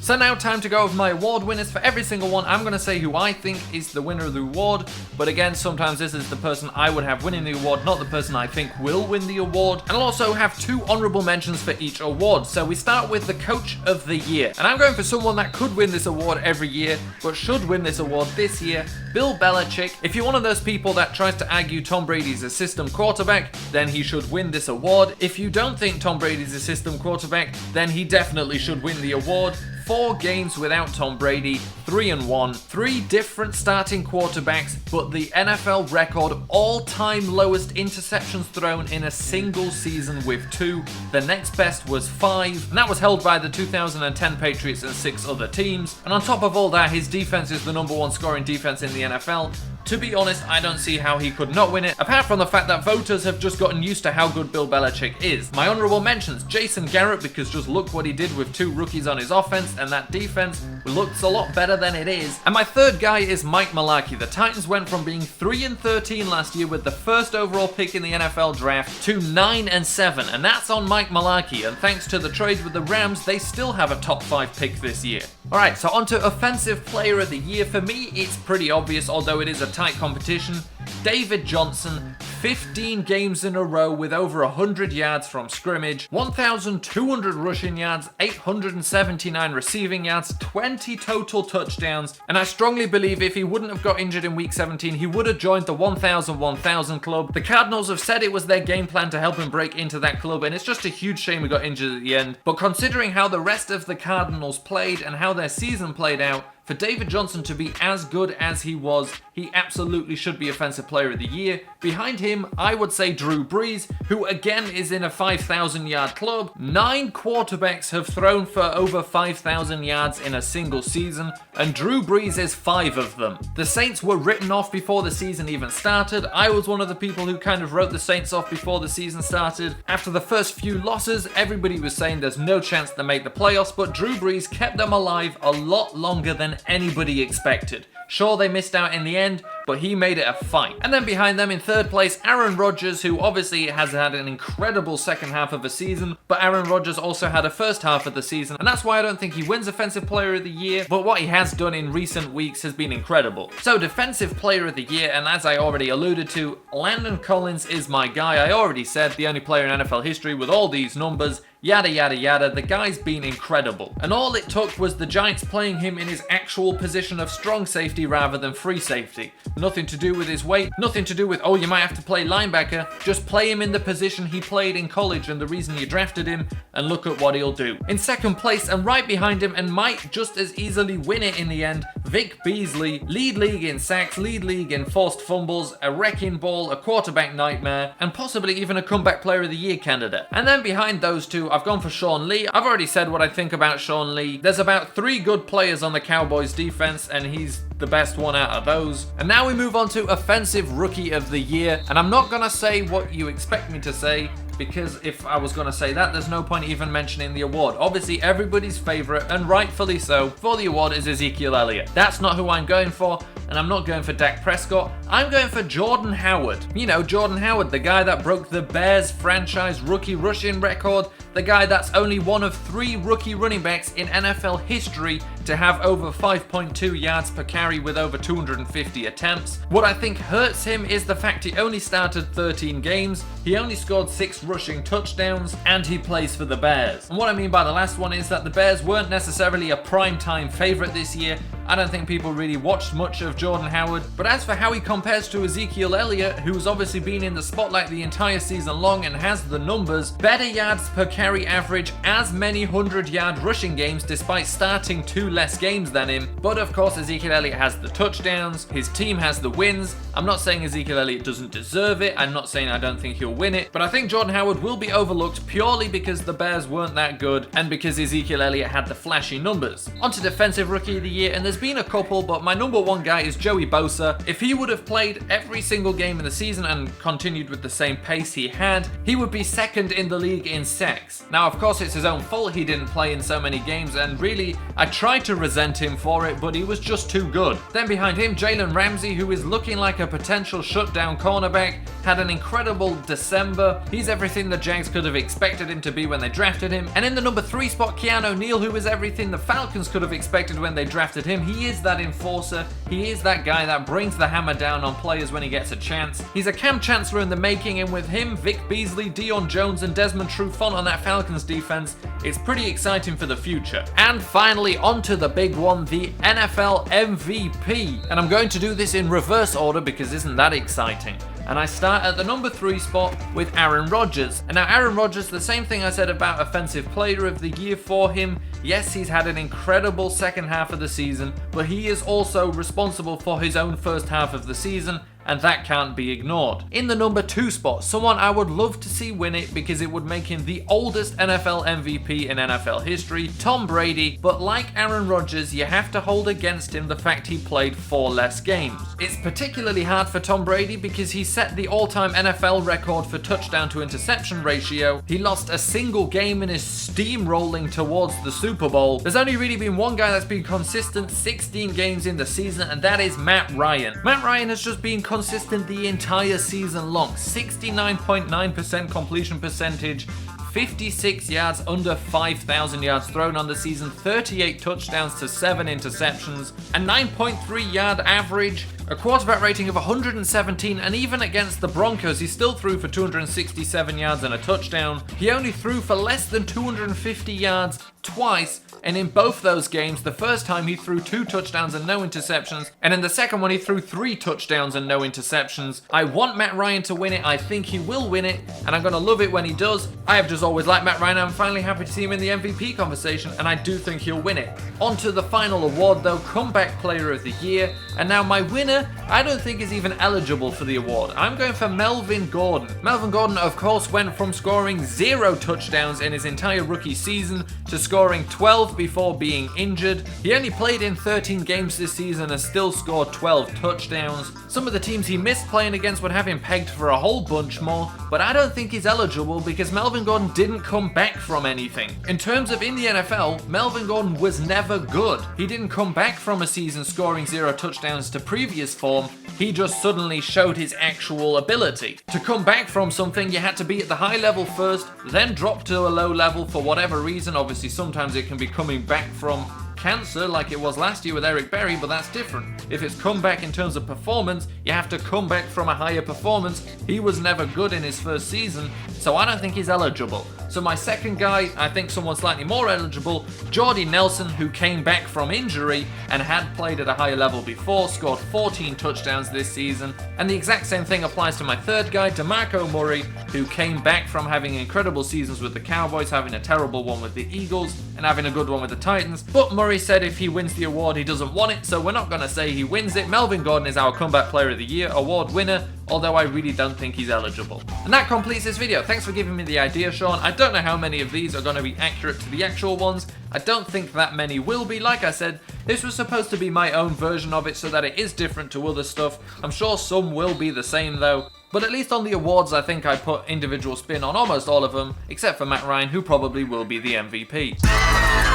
So now time to go over my award winners. For every single one, I'm going to say who I think is the winner of the award, but again, sometimes this is the person I would have winning the award, not the person I think will win the award. And I'll also have 2 honourable mentions for each award. So we start with the Coach of the Year, and I'm going for someone that could win this award every year, but should win this award this year, Bill Belichick. If you're one of those people that tries to argue Tom Brady's a system quarterback, then he should win this award. If you don't think Tom Brady's a system quarterback, then he definitely should win the award. 4 games without Tom Brady, 3-1, 3 different starting quarterbacks, but the NFL record all-time lowest interceptions thrown in a single season with 2. The next best was 5, and that was held by the 2010 Patriots and 6 other teams. And on top of all that, his defense is the #1 scoring defense in the NFL. To be honest, I don't see how he could not win it, apart from the fact that voters have just gotten used to how good Bill Belichick is. My honourable mentions, Jason Garrett, because just look what he did with 2 rookies on his offense, and that defense looks a lot better than it is. And my third guy is Mike Mularkey. The Titans went from being 3-13 last year with the first overall pick in the NFL draft to 9-7, and that's on Mike Mularkey, and thanks to the trade with the Rams, they still have a top 5 pick this year. Alright, so on to Offensive Player of the Year. For me, it's pretty obvious, although it is a tight competition. David Johnson, 15 games in a row with over 100 yards from scrimmage, 1,200 rushing yards, 879 receiving yards, 20 total touchdowns, and I strongly believe if he wouldn't have got injured in week 17, he would have joined the 1,000 club. The Cardinals have said it was their game plan to help him break into that club, and it's just a huge shame he got injured at the end. But considering how the rest of the Cardinals played and how their season played out, for David Johnson to be as good as he was, he absolutely should be Offensive Player of the Year. Behind him, I would say Drew Brees, who again is in a 5,000 yard club. 9 quarterbacks have thrown for over 5,000 yards in a single season, and Drew Brees is 5 of them. The Saints were written off before the season even started. I was one of the people who kind of wrote the Saints off before the season started. After the first few losses, everybody was saying there's no chance to make the playoffs, but Drew Brees kept them alive a lot longer than anybody expected. Sure, they missed out in the end, but he made it a fight. And then behind them in third place, Aaron Rodgers, who obviously has had an incredible second half of the season, but Aaron Rodgers also had a first half of the season, and that's why I don't think he wins Offensive Player of the Year, but what he has done in recent weeks has been incredible. So Defensive Player of the Year, and as I already alluded to, Landon Collins is my guy. I already said the only player in NFL history with all these numbers, yada yada yada. The guy's been incredible. And all it took was the Giants playing him in his actual position of strong safety rather than free safety. Nothing to do with his weight, nothing to do with, oh, you might have to play linebacker. Just play him in the position he played in college and the reason you drafted him, and look at what he'll do. In second place and right behind him, and might just as easily win it in the end, Vic Beasley, lead league in sacks, lead league in forced fumbles, a wrecking ball, a quarterback nightmare, and possibly even a comeback player of the year candidate. And then behind those two, I've gone for Sean Lee. I've already said what I think about Sean Lee. There's about 3 good players on the Cowboys defense, and he's the best one out of those. And now we move on to Offensive Rookie of the Year, and I'm not gonna say what you expect me to say, because if I was going to say that, there's no point even mentioning the award. Obviously, everybody's favourite, and rightfully so, for the award is Ezekiel Elliott. That's not who I'm going for, and I'm not going for Dak Prescott. I'm going for Jordan Howard. You know, Jordan Howard, the guy that broke the Bears franchise rookie rushing record, the guy that's only one of 3 rookie running backs in NFL history to have over 5.2 yards per carry with over 250 attempts. What I think hurts him is the fact he only started 13 games, he only scored 6 rushing touchdowns, and he plays for the Bears. And what I mean by the last one is that the Bears weren't necessarily a prime-time favourite this year. I don't think people really watched much of Jordan Howard, but as for how he compares to Ezekiel Elliott, who's obviously been in the spotlight the entire season long and has the numbers, better yards per carry average, as many 100-yard rushing games despite starting 2 less games than him. But of course, Ezekiel Elliott has the touchdowns, his team has the wins. I'm not saying Ezekiel Elliott doesn't deserve it, I'm not saying I don't think he'll win it, but I think Jordan Howard will be overlooked purely because the Bears weren't that good and because Ezekiel Elliott had the flashy numbers. On to Defensive Rookie of the Year, and there's been a couple, but my number one guy is Joey Bosa. If he would have played every single game in the season and continued with the same pace he had, he would be second in the league in sacks. Now, of course, it's his own fault he didn't play in so many games, and really, I tried to resent him for it, but he was just too good. Then behind him, Jalen Ramsey, who is looking like a potential shutdown cornerback, had an incredible December. He's everything the Jags could have expected him to be when they drafted him. And in the number 3 spot, Keanu Neal, who is everything the Falcons could have expected when they drafted him. He is that enforcer. He is that guy that brings the hammer down on players when he gets a chance. He's a Cam Chancellor in the making, and with him, Vic Beasley, Deion Jones, and Desmond Trufant on that Falcons defense, it's pretty exciting for the future. And finally, onto the big one, the NFL MVP. And I'm going to do this in reverse order because isn't that exciting? And I start at the number 3 spot with Aaron Rodgers. And now Aaron Rodgers, the same thing I said about Offensive Player of the Year for him. Yes, he's had an incredible second half of the season, but he is also responsible for his own first half of the season, and that can't be ignored. In the number 2 spot, someone I would love to see win it because it would make him the oldest NFL MVP in NFL history, Tom Brady, but like Aaron Rodgers, you have to hold against him the fact he played 4 less games. It's particularly hard for Tom Brady because he set the all-time NFL record for touchdown to interception ratio. He lost a single game and is steamrolling towards the Super Bowl. There's only really been one guy that's been consistent 16 games in the season, and that is Matt Ryan. Matt Ryan has just been consistent the entire season long. 69.9% completion percentage, 56 yards under 5,000 yards thrown on the season, 38 touchdowns to 7 interceptions, a 9.3 yard average, a quarterback rating of 117, and even against the Broncos, he still threw for 267 yards and a touchdown. He only threw for less than 250 yards twice, and in both those games, the first time he threw 2 touchdowns and no interceptions, and in the second one he threw 3 touchdowns and no interceptions. I want Matt Ryan to win it. I think he will win it, and I'm going to love it when he does. I have just always liked Matt Ryan. I'm finally happy to see him in the MVP conversation, and I do think he'll win it. On to the final award though, Comeback Player of the Year, and now my winner I don't think is even eligible for the award. I'm going for Melvin Gordon. Melvin Gordon, of course, went from scoring 0 touchdowns in his entire rookie season to scoring 12 before being injured. He only played in 13 games this season and still scored 12 touchdowns. Some of the teams he missed playing against would have him pegged for a whole bunch more, but I don't think he's eligible because Melvin Gordon didn't come back from anything. In terms of in the NFL, Melvin Gordon was never good. He didn't come back from a season scoring 0 touchdowns to previous form. He just suddenly showed his actual ability. To come back from something, you had to be at the high level first, then drop to a low level for whatever reason. Obviously, sometimes it can be coming back from cancer like it was last year with Eric Berry, but that's different. If it's come back in terms of performance, you have to come back from a higher performance. He was never good in his first season, so I don't think he's eligible. So my second guy, I think someone slightly more eligible, Jordy Nelson, who came back from injury and had played at a higher level before, scored 14 touchdowns this season. And the exact same thing applies to my third guy, DeMarco Murray, who came back from having incredible seasons with the Cowboys, having a terrible one with the Eagles, and having a good one with the Titans. But Murray said if he wins the award, he doesn't want it, so we're not going to say he wins it. Melvin Gordon is our Comeback Player of the Year award winner, although I really don't think he's eligible. And that completes this video. Thanks for giving me the idea, Sean. I don't know how many of these are going to be accurate to the actual ones. I don't think that many will be. Like I said, this was supposed to be my own version of it so that it is different to other stuff. I'm sure some will be the same though. But at least on the awards, I think I put individual spin on almost all of them, except for Matt Ryan, who probably will be the MVP.